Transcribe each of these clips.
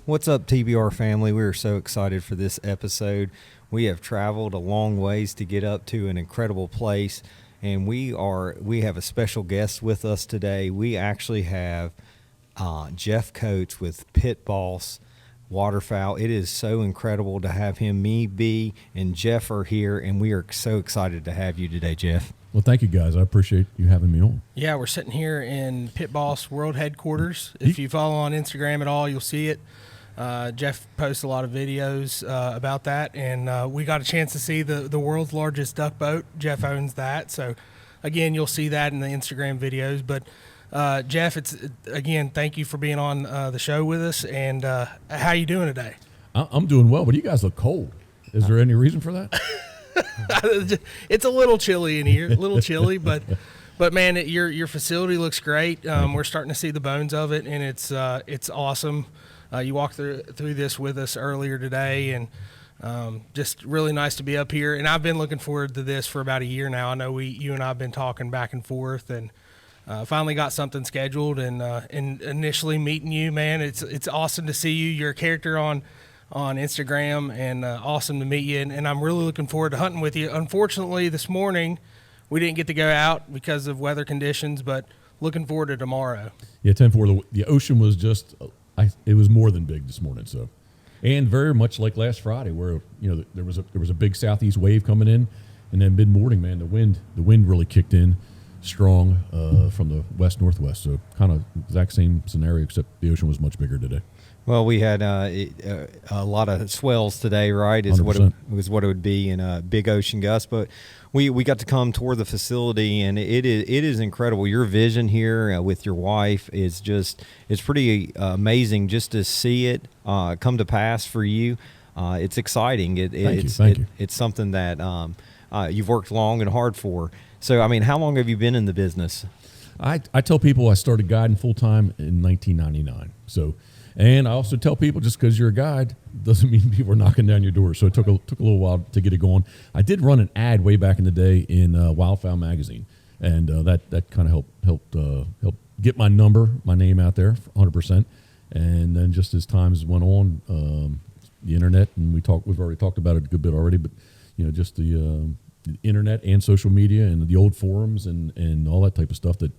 What's up, TBR family? We are so excited for this episode. We have traveled a long ways to get up to an incredible place, and we have a special guest with us today. We actually have Jeff Coates with Pit Boss Waterfowl. It is so incredible to have him. Me, B, and Jeff are here, and we are so excited to have you today, Jeff. Well, thank you, guys. I appreciate you having me on. Yeah, we're sitting here in Pit Boss World Headquarters. If you follow on Instagram at all, you'll see it. Jeff posts a lot of videos about that, and we got a chance to see the world's largest duck boat. Jeff owns that, so again, you'll see that in the Instagram videos. But Jeff, thank you for being on the show with us. And how you doing today? I'm doing well, but you guys look cold. Is there any reason for that? It's a little chilly in here, but man, your facility looks great. We're starting to see the bones of it, and it's awesome. You walked through this with us earlier today, and just really nice to be up here. And I've been looking forward to this for about a year now. I know you and I have been talking back and forth, and finally got something scheduled. And initially meeting you, man, it's awesome to see you. You're a character on Instagram, and awesome to meet you. And I'm really looking forward to hunting with you. Unfortunately, this morning we didn't get to go out because of weather conditions, but looking forward to tomorrow. Yeah, 10-4. The ocean was just. It was more than big this morning, so, and very much like last Friday, where there was a big southeast wave coming in, and then mid morning, man, the wind really kicked in strong from the west northwest. So kind of exact same scenario, except the ocean was much bigger today. Well, we had a lot of swells today, right? Is 100%. what it would be in a big ocean gust, but we got to come tour the facility, and it is incredible. Your vision here with your wife is it's pretty amazing just to see it come to pass for you. It's exciting. Thank you. It's something that you've worked long and hard for. So, I mean, how long have you been in the business? I tell people I started guiding full time in 1999. So. And I also tell people, just because you're a guide doesn't mean people are knocking down your door. So it took a little while to get it going. I did run an ad way back in the day in Wildfowl magazine, and that kind of helped get my name out there 100%. And then just as times went on, the internet, and we've already talked about it a good bit already, but just the internet and social media and the old forums and all that type of stuff that.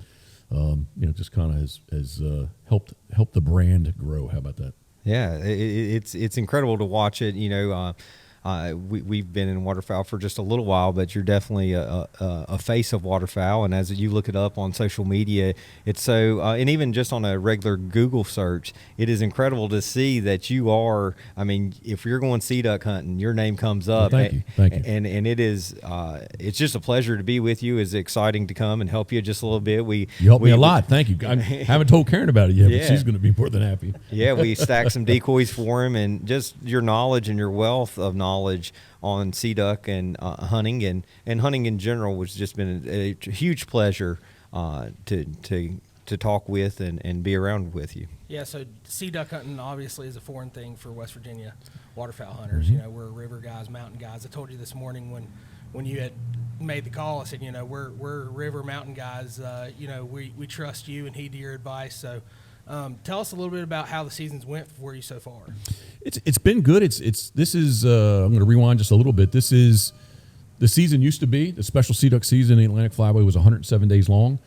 Just kind of has helped the brand grow. How about that? Yeah, it's incredible to watch it. We've been in waterfowl for just a little while, but you're definitely a face of waterfowl. And as you look it up on social media, it's so and even just on a regular Google search, it is incredible to see that you are. I mean, if you're going sea duck hunting, your name comes up. Well, thank you. And it is it's just a pleasure to be with you. It's exciting to come and help you just a little bit. You helped me a lot. Thank you. I haven't told Karen about it yet, but she's going to be more than happy. Yeah, we stacked some decoys for him, and just your knowledge and your wealth of knowledge on sea duck and hunting and hunting in general, which has just been a huge pleasure to talk with and be around with you. Yeah, so sea duck hunting obviously is a foreign thing for West Virginia waterfowl hunters. Mm-hmm. We're river guys, mountain guys. I told you this morning when you had made the call, I said, we're river mountain guys. We trust you and heed to your advice. So tell us a little bit about how the seasons went for you so far. It's been good. I'm going to rewind just a little bit. This is the season used to be the special sea duck season. The Atlantic Flyway was 107 days long.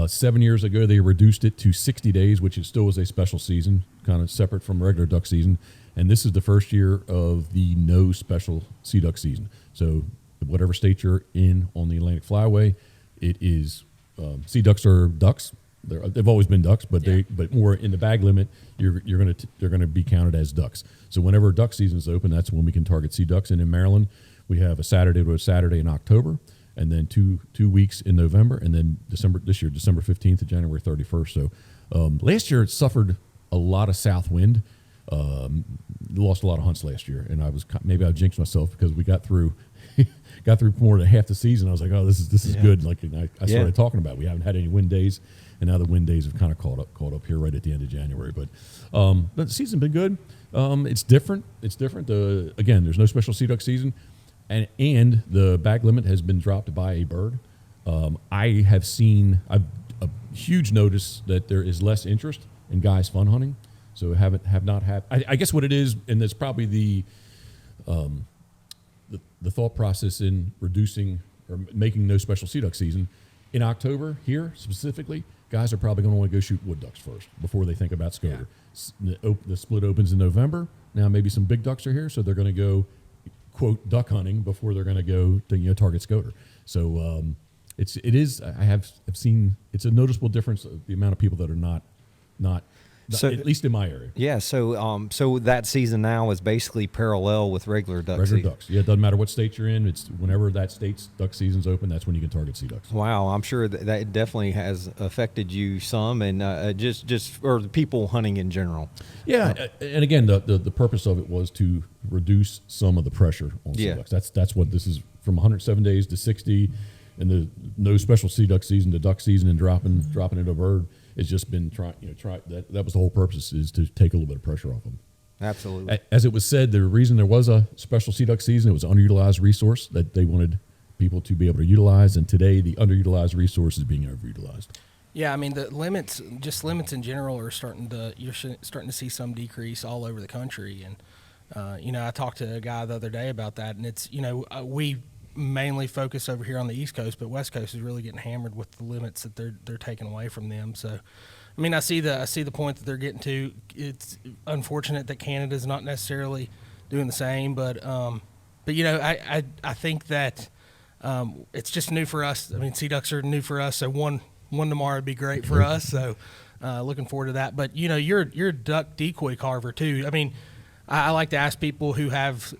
7 years ago, they reduced it to 60 days, which is still was a special season, kind of separate from regular duck season. And this is the first year of the no special sea duck season. So whatever state you're in on the Atlantic Flyway, it is sea ducks are ducks. They've always been ducks, but but more in the bag limit, they're gonna be counted as ducks. So whenever duck season is open, that's when we can target sea ducks. And in Maryland, we have a Saturday to a Saturday in October, and then two weeks in November, and then December 15th to January 31st. So last year it suffered a lot of south wind. Lost a lot of hunts last year, and I jinxed myself because we got through more than half the season. I was like, oh, this is good. Like I started talking about, we haven't had any wind days. And now the wind days have kind of caught up here right at the end of January. But the season's been good. It's different. Again, there's no special sea duck season, and the bag limit has been dropped by a bird. I have seen a huge notice that there is less interest in guys fun hunting. So have not had. I guess what it is, and that's probably the thought process in reducing or making no special sea duck season in October here specifically. Guys are probably going to want to go shoot wood ducks first before they think about Scoter. The split opens in November. Now maybe some big ducks are here, so they're going to go, quote, duck hunting before they're going to go to target Scoter. So I've seen it's a noticeable difference of the amount of people that are not So- at least in my area. Yeah, so that season now is basically parallel with regular duck Regular season. ducks. Yeah, it doesn't matter what state you're in. It's whenever that state's duck season's open, that's when you can target sea ducks. Wow, I'm sure that definitely has affected you some, and just or the people hunting in general. Yeah, and again, the purpose of it was to reduce some of the pressure on sea Yeah. ducks. That's what this is, from 107 days to 60, and the no special sea duck season to duck season and dropping it a bird. It's just been try that was the whole purpose, is to take a little bit of pressure off them. Absolutely. As it was said, the reason there was a special sea duck season, it was an underutilized resource that they wanted people to be able to utilize, and today the underutilized resource is being overutilized. Yeah, I mean the limits in general are starting to see some decrease all over the country, and I talked to a guy the other day about that, and it's we mainly focus over here on the East Coast, but West Coast is really getting hammered with the limits that they're taking away from them. So, I mean, I see the point that they're getting to. It's unfortunate that Canada's not necessarily doing the same, but I think that it's just new for us. I mean, sea ducks are new for us, so one tomorrow would be great for us. So, looking forward to that. But you're a duck decoy carver too. I mean, I like to ask people who have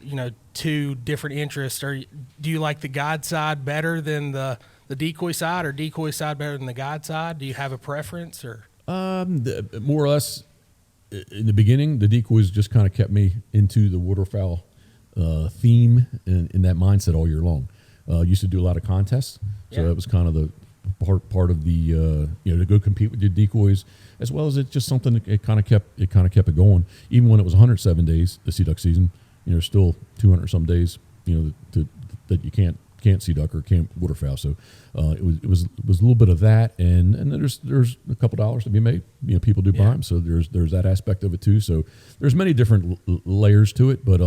two different interests. Do you like the guide side better than the decoy side, or decoy side better than the guide side? Do you have a preference, or? More or less, in the beginning, the decoys just kind of kept me into the waterfowl theme and in that mindset all year long. Used to do a lot of contests, so that was kind of the part of the to go compete with your decoys, as well as it's just something that it kind of kept it going. Even when it was 107 days, the sea duck season, still 200 some days, that you can't sea duck or can't waterfowl. So it was a little bit of that, and then there's a couple dollars to be made. People do buy them, so there's that aspect of it too. So there's many different layers to it, but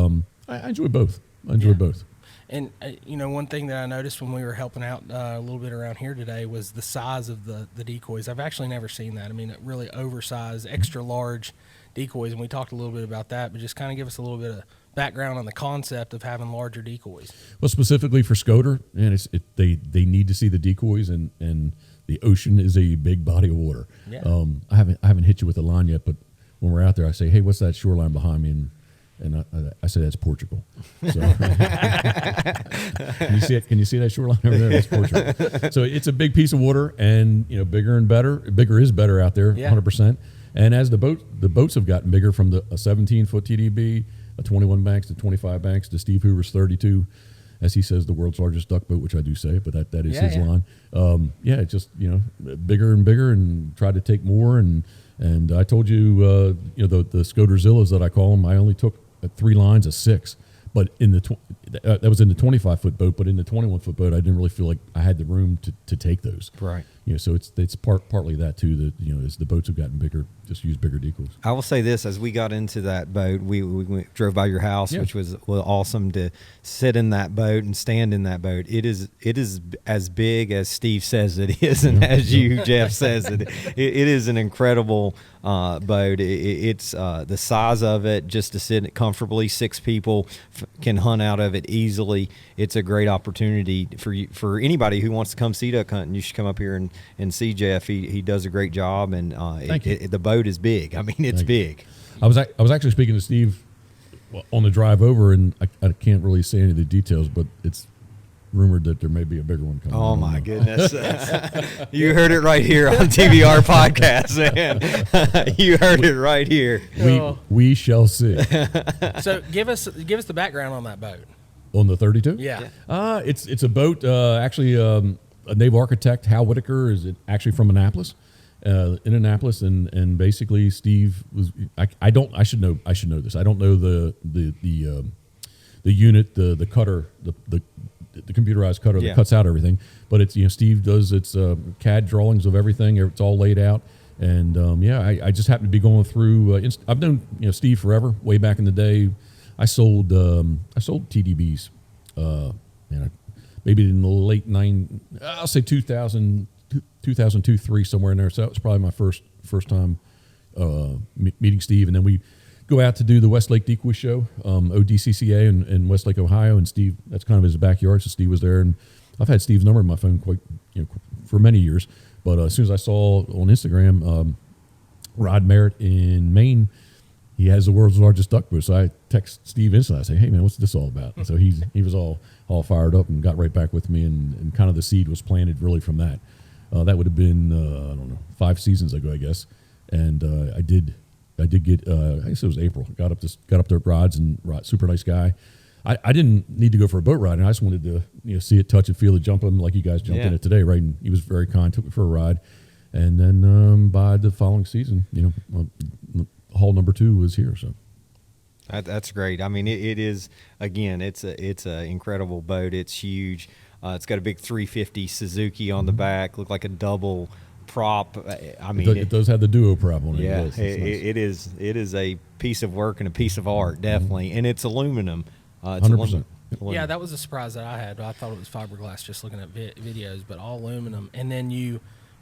I enjoy both. Both. And one thing that I noticed when we were helping out a little bit around here today was the size of the decoys. I've actually never seen that. I mean, really oversized, extra large decoys, and we talked a little bit about that. But just kind of give us a little bit of background on the concept of having larger decoys. Well, specifically for Scoter, and they need to see the decoys, and the ocean is a big body of water. Yeah. I haven't hit you with a line yet, but when we're out there, I say, hey, what's that shoreline behind me? And I say that's Portugal. So, can you see it? Can you see that shoreline over there? That's Portugal. So it's a big piece of water, and bigger and better. Bigger is better out there, 100%. And as the boats have gotten bigger, from a 17-foot TDB, a 21 banks to 25 banks to Steve Hoover's 32, as he says, the world's largest duck boat, which I do say, but that is his line. It's just bigger and bigger, and try to take more. And I told you, the Scoterzillas that I call them, I only took 3 lines of 6, but in that was in the 25-foot boat, but in the 21-foot boat, I didn't really feel like I had the room to take those. Right. So it's partly that too, that as the boats have gotten bigger, just use bigger decoys. I will say this: as we got into that boat, we drove by your house, which was awesome to sit in that boat and stand in that boat. It is as big as Steve says it is, and as you, Jeff, says it. It is an incredible boat. It's the size of it, just to sit comfortably. 6 people can hunt out of it easily. It's a great opportunity for anybody who wants to come sea duck hunting. You should come up here and see Jeff. He does a great job, and the boat is big. I mean, it's big. I was actually speaking to Steve on the drive over, and I can't really say any of the details, but it's rumored that there may be a bigger one coming. Oh my goodness! You heard it right here on TBR Podcast, man. You heard it right here. We shall see. So give us the background on that boat. On the 32? Yeah. It's a boat. Actually, a naval architect, Hal Whitaker, is actually from Annapolis. In Annapolis, and basically Steve was. I should know this. I don't know the unit, the cutter, the computerized cutter that cuts out everything. But it's Steve does its CAD drawings of everything. It's all laid out. And I just happened to be going through. I've known Steve forever, way back in the day. I sold TDBs, maybe in the late I'll say 2000, 2002, 3, somewhere in there. So that was probably my first time meeting Steve. And then we go out to do the Westlake Decoy Show, ODCCA in Westlake, Ohio. And Steve, that's kind of his backyard. So Steve was there, and I've had Steve's number in my phone for many years. But as soon as I saw on Instagram, Rod Merritt in Maine, he has the world's largest duck boat. So I text Steve instantly. I say, "Hey man, what's this all about?" And so he was all fired up and got right back with me, and kind of the seed was planted really from that. That would have been I don't know, 5 seasons ago, I guess. And I did get I guess it was April. Got up there at Rod's, and Rod, super nice guy. I didn't need to go for a boat ride, and I just wanted to see it, touch it, feel it, jump in like you guys jumped in it today, right? And he was very kind, took me for a ride, and then by the following season, hull number 2 was here. So that's great. I mean, it is, again, it's a incredible boat. It's huge. It's got a big 350 Suzuki on the back, look like a double prop. I mean, it does have the duo prop on it. Yeah, nice. it is a piece of work and a piece of art, definitely, and it's aluminum. 100%. Yeah, that was a surprise that I had. I thought it was fiberglass just looking at videos, but all aluminum. And then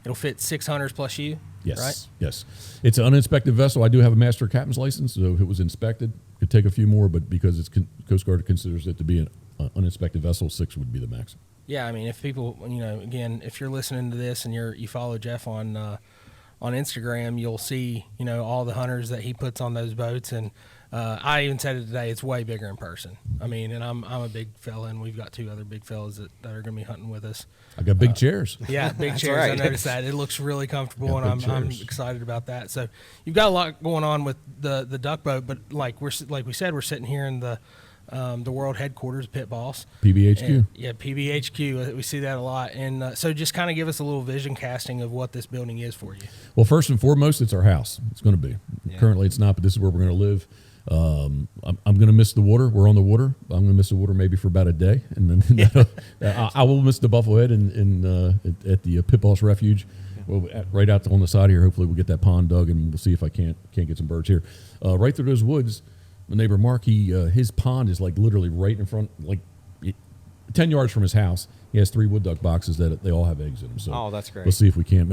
it'll fit 600s plus you, yes, right? Yes. It's an uninspected vessel. I do have a master captain's license, so if it was inspected, could take a few more, but because it's Coast Guard considers it to be an uninspected vessel, 6 would be the max. Yeah, I mean, if people, again, if you're listening to this and you follow Jeff on Instagram, you'll see, all the hunters that he puts on those boats. And I even said it today, it's way bigger in person. I mean, and I'm a big fella, and we've got 2 other big fellas that are going to be hunting with us. I got big chairs. Yeah, big chairs. Right. I noticed that. It looks really comfortable, and I'm excited about that. So you've got a lot going on with the duck boat, but like we said, we're sitting here in the world headquarters, Pit Boss. PBHQ. And, yeah, PBHQ. We see that a lot. And so just kind of give us a little vision casting of what this building is for you. Well, first and foremost, it's our house. It's going to be. Yeah. Currently, it's not, but this is where we're going to live. I'm going to miss the water. We're on the water. I'm going to miss the water maybe for about a day, and then I will miss the Bufflehead at the Pit Boss Refuge. Well, right out on the side here. Hopefully, we'll get that pond dug, and we'll see if I can't get some birds here. Right through those woods, my neighbor Mark, his pond is like literally right in front, like 10 yards from his house. He has 3 wood duck boxes that they all have eggs in them. So that's great. We'll see if we can't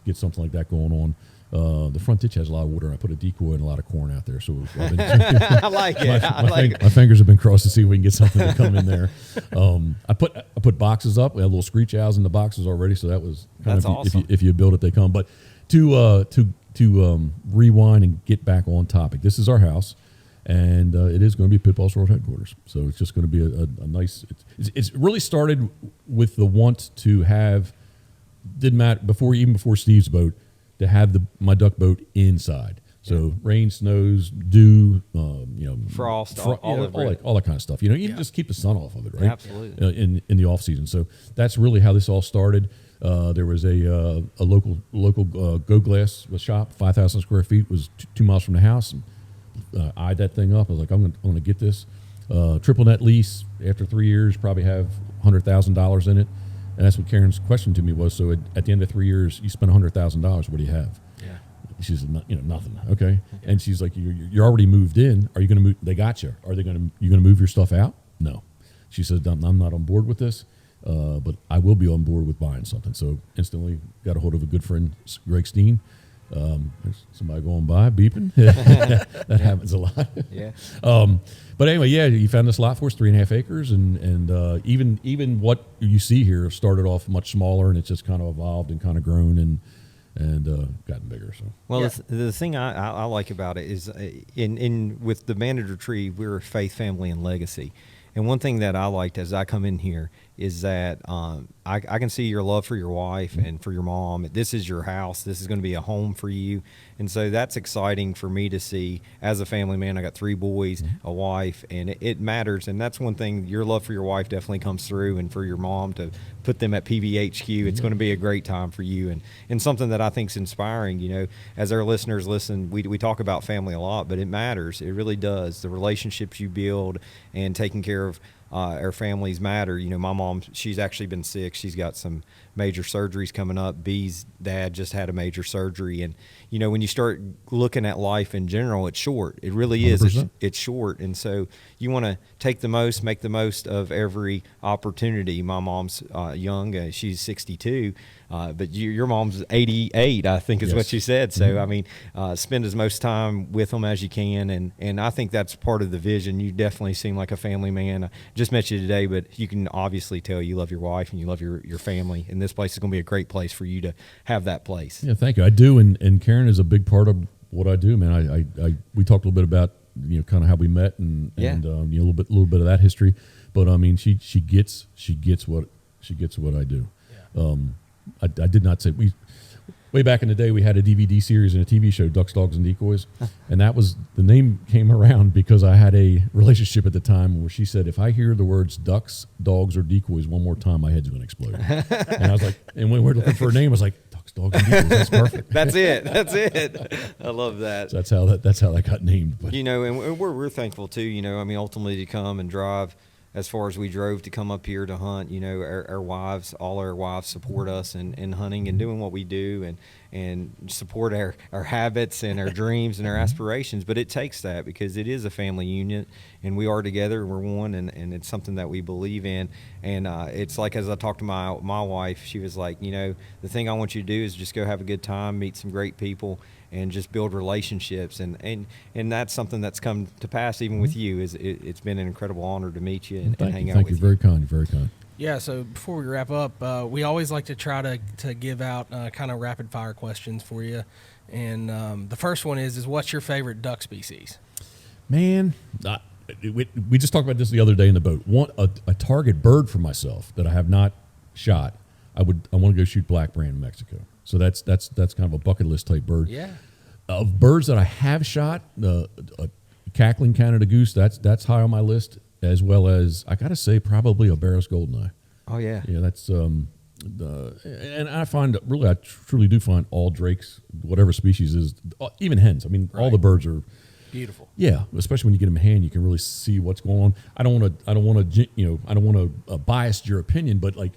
get something like that going on. The front ditch has a lot of water, and I put a decoy and a lot of corn out there. So I like it. My fingers have been crossed to see if we can get something to come in there. I put boxes up. We have little screech owls in the boxes already, so that was kind That's of awesome. if you build it, they come. But to rewind and get back on topic, this is our house. And it is going to be Pit Boss World Headquarters. So it's just going to be a nice. It's really started with the want to have. Didn't matter even before Steve's boat, to have my duck boat inside. So rain, snows, dew, Frost, all that kind of stuff. You just keep the sun off of it, right? Absolutely. In the off season. So that's really how this all started. There was a local Go Glass shop, 5,000 square feet, was 2 miles from the house. And, eyed that thing up. I was like, I'm going to get this. Triple net lease. After 3 years, probably have $100,000 in it. And that's what Karen's question to me was. So at the end of 3 years, you spend $100,000. What do you have? Yeah. She said, nothing. Okay. And she's like, you're already moved in. Are you going to move? They got you. Are you going to move your stuff out? No. She said, I'm not on board with this, but I will be on board with buying something. So instantly got a hold of a good friend, Greg Steen. There's somebody going by beeping. That happens a lot. Yeah. But anyway, you found this lot for us, 3.5 acres, and even what you see here started off much smaller, and it's just kind of evolved and kind of grown and gotten bigger. So Well, the thing I like about it is with the Banded Retrieve, we're a faith, family, and legacy. And one thing that I liked as I come in here is that I can see your love for your wife and for your mom. This is your house. This is going to be a home for you. And so that's exciting for me to see as a family man. I got 3 boys, a wife, and it matters. And that's one thing, your love for your wife definitely comes through, and for your mom to put them at PBHQ. It's going to be a great time for you, and something that I think is inspiring. As our listeners listen, we talk about family a lot, but it matters. It really does. The relationships you build and taking care of our families matter. You know, my mom, she's actually been sick. She's got some major surgeries coming up. B's dad just had a major surgery. And, you know, when you start looking at life in general, it's short. It really is. 100%. It's short. And so you want to make the most of every opportunity. My mom's young. She's 62. But your mom's 88, I think is what Yes. you said. So, I mean, spend as most time with them as you can. And I think that's part of the vision. You definitely seem like a family man. I just met you today, but you can obviously tell you love your wife and you love your family. And this place is going to be a great place for you to have that place. Yeah, thank you. I do, and Karen is a big part of what I do, man. We talked a little bit about, you know, kind of how we met and Yeah. you know, a little bit of that history, but I mean, she gets what I do. Yeah. I did not say way back in the day we had a DVD series and a TV show, Ducks, Dogs, and Decoys, and that was the name came around because I had a relationship at the time where she said if I hear the words ducks, dogs, or decoys one more time, my head's going to explode. And I was like, and when we were looking for a name, I was like, Ducks, Dogs, and Decoys. That's perfect. That's it. That's it. I love that. So that's how that got named. But You know, and we're thankful too. You know, I mean, ultimately to come and drive as far as we drove to come up here to hunt. You know, our wives, all our wives support us in hunting and doing what we do, and support our habits and our dreams and our aspirations. But it takes that because it is a family unit, and we are together and we're one, and it's something that we believe in. And it's like, as I talked to my wife, she was like, you know, the thing I want you to do is just go have a good time, meet some great people, and just build relationships, and that's something that's come to pass even with you. It's been an incredible honor to meet you and hang out thank with you. Very kind. Very kind. Yeah, so before we wrap up, we always like to try to give out kind of rapid fire questions for you. And the first one is what's your favorite duck species? Man, we just talked about this the other day in the boat. Want a target bird for myself that I have not shot. I want to go shoot black brand in Mexico. So that's kind of a bucket list type bird. Yeah. Of birds that I have shot, a cackling Canada goose, that's high on my list, as well as I got to say probably a Barris goldeneye. Oh yeah. Yeah, that's and I find really, I truly do find all drakes, whatever species is, even hens. I mean, all Right. the birds are Beautiful. yeah, especially when you get them in hand, you can really see what's going on. I don't want to bias your opinion, but like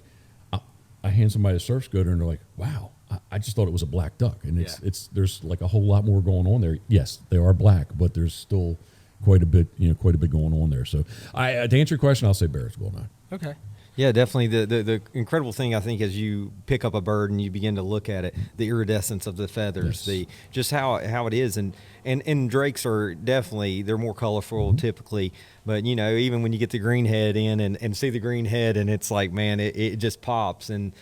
I hand somebody a surf scooter and they're like, wow, I just thought it was a black duck, and it's there's like a whole lot more going on there. Yes, they are black, but there's still quite a bit going on there. So to answer your question, I'll say Barrett's goldeneye. Okay. Yeah, definitely. The incredible thing, I think, as you pick up a bird and you begin to look at it, the iridescence of the feathers, Yes. just how it is, and drakes are definitely, they're more colorful typically, but you know, even when you get the green head in and see the green head, and it's like, man, it just pops. And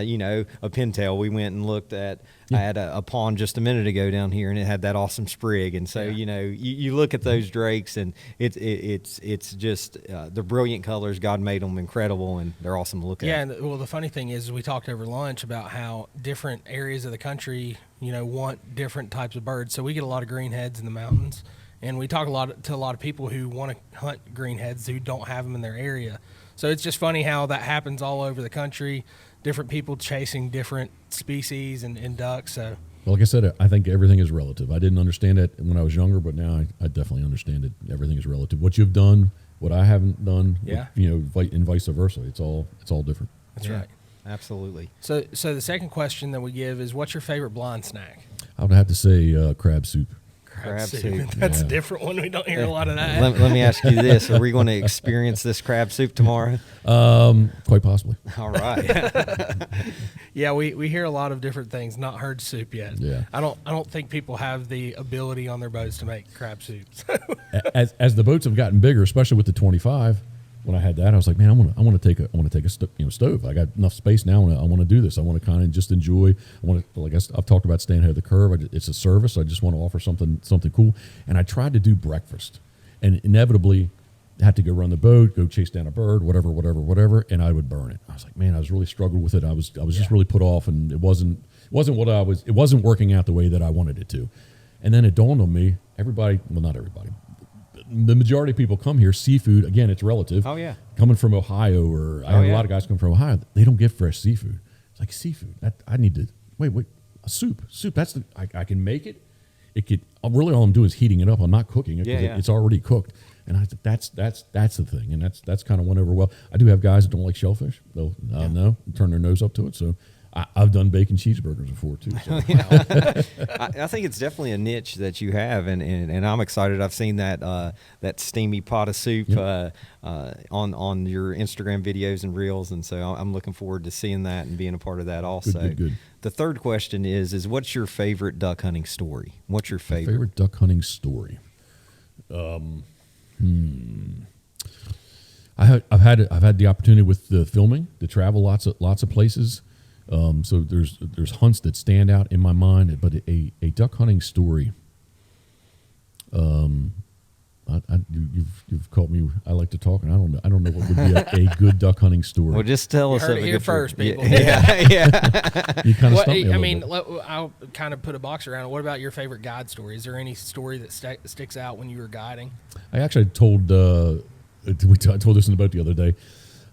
you know, a pintail, we went and looked at. I had a pond just a minute ago down here, and it had that awesome sprig. And so, you know, you look at those drakes, and it's just the brilliant colors. God made them incredible, and they're awesome to look Yeah, at. and well, the funny thing is, we talked over lunch about how different areas of the country, you know, want different types of birds. So we get a lot of greenheads in the mountains, and we talk to a lot of people who want to hunt greenheads who don't have them in their area. So it's just funny how that happens all over the country. Different people chasing different species and ducks. So Well, like I said, I think everything is relative. I didn't understand it when I was younger, but now I definitely understand it. Everything is relative. What you've done, what I haven't done, Yeah. and vice versa. It's all different. that's Yeah. right. Absolutely. So the second question that we give is, what's your favorite blind snack? I would have to say crab soup. Crab soup. That's a Yeah. different one. We don't hear a lot of that. Let me ask you this: are we going to experience this crab soup tomorrow? Quite possibly. All right. Yeah, we hear a lot of different things. Not heard soup yet. Yeah. I don't think people have the ability on their boats to make crab soups. As the boats have gotten bigger, especially with the 25, when I had that, I was like, man, I want to take a stove. I got enough space now. I want to do this. I want to kind of just enjoy. I want to, like I've talked about staying ahead of the curve. It's a service. I just want to offer something cool. And I tried to do breakfast, and inevitably had to go run the boat, go chase down a bird, whatever, and I would burn it. I was like, man, I was really struggled with it. I was just really put off, and it wasn't working out the way that I wanted it to. And then it dawned on me, not everybody, the majority of people come here, seafood, again, it's relative. Oh, yeah. Coming from Ohio, or I have a lot of guys come from Ohio, they don't get fresh seafood. It's like seafood. I need to, wait, a soup. That's I can make it. it could really all I'm doing is heating it up. I'm not cooking it because Yeah. it's already cooked. And I said, that's the thing, and that's kind of went over well. I do have guys that don't like shellfish; they'll no turn their nose up to it. So I've done bacon cheeseburgers before too. So. I think it's definitely a niche that you have, and I'm excited. I've seen that steamy pot of soup on your Instagram videos and reels, and so I'm looking forward to seeing that and being a part of that also. Good. The third question is what's your favorite duck hunting story? What's your Favorite duck hunting story? I've had the opportunity with the filming to travel lots of places. So there's hunts that stand out in my mind, but a duck hunting story. You've caught me. I like to talk, and I don't know what would be a good duck hunting story. Well, just tell us. heard it a here good first, story. people. Yeah. You kind of What, stumped me a I little mean, bit. I'll kind of put a box around it. What about your favorite guide story? Is there any story that sticks out when you were guiding? I actually told I told this in the boat the other day.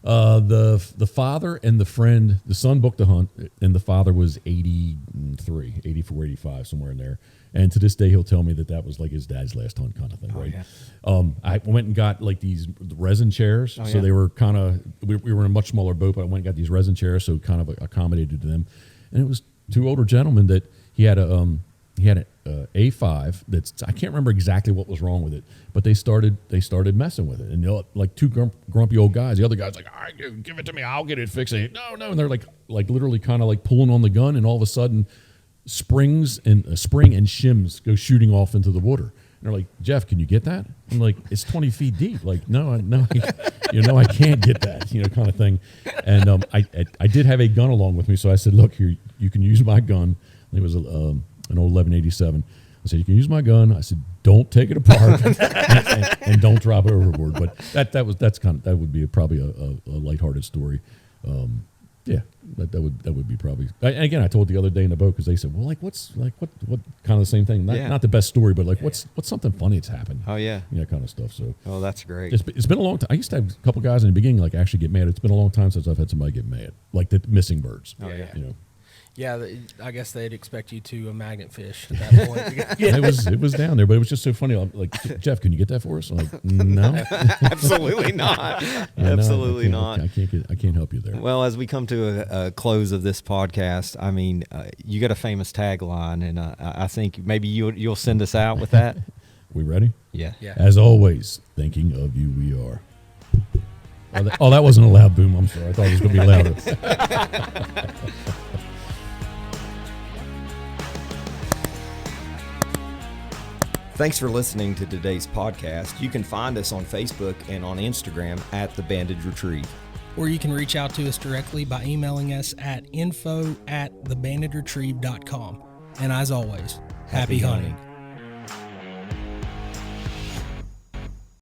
The father and the friend, the son booked a hunt, and the father was 83, 84, 85, somewhere in there. And to this day, he'll tell me that was like his dad's last hunt kind of thing, right? Yeah. I went and got like these resin chairs. So yeah. they were kind of, we were in a much smaller boat, but I went and got these resin chairs, so kind of accommodated to them. And it was two older gentlemen that he had an A5 that's, I can't remember exactly what was wrong with it, but they started messing with it, and like two grumpy old guys. The other guy's like, all right, give it to me, I'll get it fixed. No, and they're like literally kind of like pulling on the gun, and all of a sudden, spring and shims go shooting off into the water. And they're like, Jeff, can you get that? I'm like, it's 20 feet deep. Like, no, I can't get that, kind of thing. And I did have a gun along with me, so I said, look, here, you can use my gun. It was an old 1187. I said, you can use my gun. I said, don't take it apart and don't drop it overboard. But that would be probably a lighthearted story. Yeah, that would be probably. And again, I told the other day in the boat because they said, well, what kind of the same thing. Not the best story, but like what's something funny that's happened. Oh yeah. Kind of stuff. So. Oh, that's great. It's been a long time. I used to have a couple guys in the beginning like actually get mad. It's been a long time since I've had somebody get mad, like the missing birds. Oh, yeah. Yeah, I guess they'd expect you to magnet fish at that point. It was down there, but it was just so funny. I'm like, Jeff, can you get that for us? I'm like, no, Absolutely not. Absolutely not. I can't help you there. Well, as we come to a close of this podcast, I mean, you got a famous tagline, and I think maybe you'll send us out with that. We ready? Yeah. Yeah. As always, thinking of you, we are. That wasn't a loud boom. I'm sorry. I thought it was going to be louder. Thanks for listening to today's podcast. You can find us on Facebook and on Instagram at The Banded Retrieve. Or you can reach out to us directly by emailing us at info@thebandedretrieve.com. And as always, happy hunting.